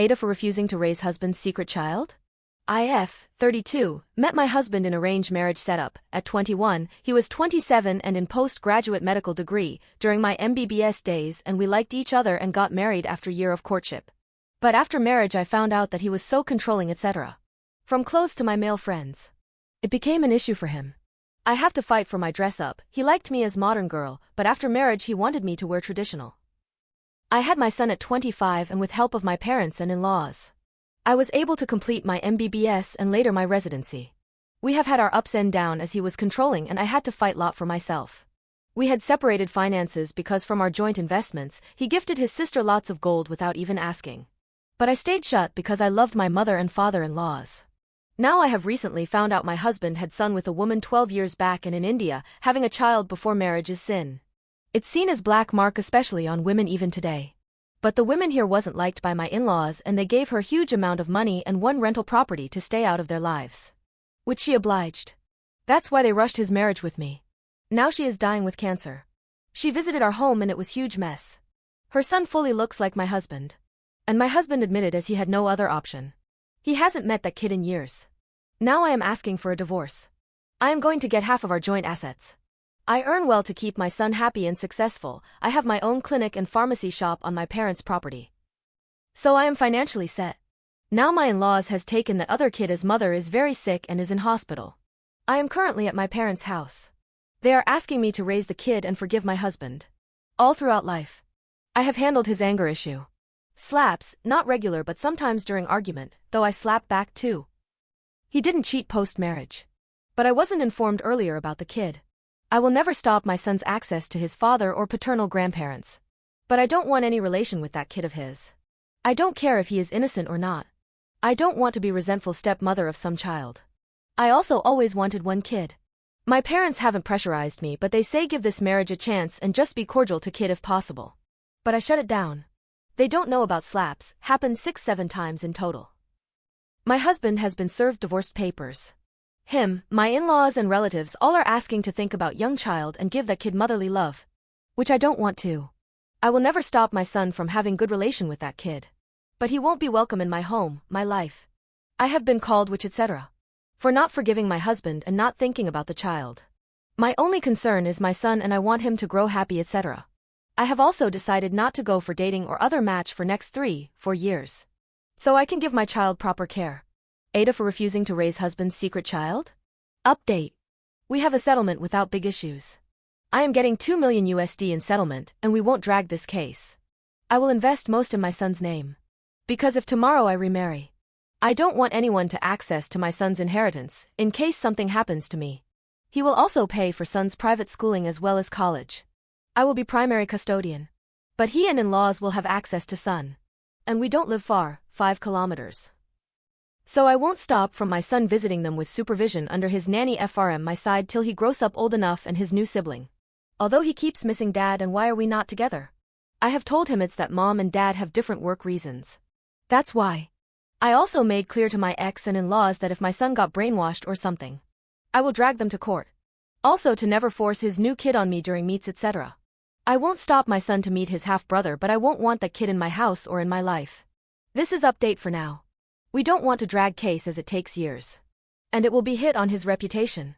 AITA for refusing to raise husband's secret child? IF, 32, met my husband in arranged marriage setup. At 21, he was 27 and in postgraduate medical degree, during my MBBS days, and we liked each other and got married after a year of courtship. But after marriage I found out that he was so controlling, etc. From clothes to my male friends. It became an issue for him. I have to fight for my dress up. He liked me as modern girl, but after marriage he wanted me to wear traditional. I had my son at 25 and with help of my parents and in-laws. I was able to complete my MBBS and later my residency. We have had our ups and downs as he was controlling and I had to fight lot for myself. We had separated finances because from our joint investments, he gifted his sister lots of gold without even asking. But I stayed shut because I loved my mother and father-in-laws. Now I have recently found out my husband had son with a woman 12 years back and in India, having a child before marriage is sin. It's seen as black mark especially on women even today. But the women here wasn't liked by my in-laws and they gave her huge amount of money and one rental property to stay out of their lives. Which she obliged. That's why they rushed his marriage with me. Now she is dying with cancer. She visited our home and it was huge mess. Her son fully looks like my husband. And my husband admitted as he had no other option. He hasn't met that kid in years. Now I am asking for a divorce. I am going to get half of our joint assets. I earn well to keep my son happy and successful. I have my own clinic and pharmacy shop on my parents' property. So I am financially set. Now my in-laws has taken the other kid as mother is very sick and is in hospital. I am currently at my parents' house. They are asking me to raise the kid and forgive my husband. All throughout life. I have handled his anger issue. Slaps, not regular but sometimes during argument, though I slap back too. He didn't cheat post-marriage. But I wasn't informed earlier about the kid. I will never stop my son's access to his father or paternal grandparents. But I don't want any relation with that kid of his. I don't care if he is innocent or not. I don't want to be resentful stepmother of some child. I also always wanted one kid. My parents haven't pressurized me but they say give this marriage a chance and just be cordial to kid if possible. But I shut it down. They don't know about slaps, happened 6-7 times in total. My husband has been served divorce papers. Him, my in-laws and relatives all are asking to think about young child and give that kid motherly love. Which I don't want to. I will never stop my son from having good relation with that kid. But he won't be welcome in my home, my life. I have been called witch etc. For not forgiving my husband and not thinking about the child. My only concern is my son and I want him to grow happy etc. I have also decided not to go for dating or other match for next 3-4 years. So I can give my child proper care. AITA for refusing to raise husband's secret child? Update. We have a settlement without big issues. I am getting $2 million USD in settlement and we won't drag this case. I will invest most in my son's name. Because if tomorrow I remarry, I don't want anyone to access to my son's inheritance in case something happens to me. He will also pay for son's private schooling as well as college. I will be primary custodian. But he and in-laws will have access to son. And we don't live far, 5 kilometers. So I won't stop from my son visiting them with supervision under his nanny FRM my side till he grows up old enough and his new sibling. Although he keeps missing dad and why are we not together? I have told him it's that mom and dad have different work reasons. That's why. I also made clear to my ex and in-laws that if my son got brainwashed or something, I will drag them to court. Also to never force his new kid on me during meets etc. I won't stop my son to meet his half-brother but I won't want that kid in my house or in my life. This is update for now. We don't want to drag case as it takes years. And it will be hit on his reputation.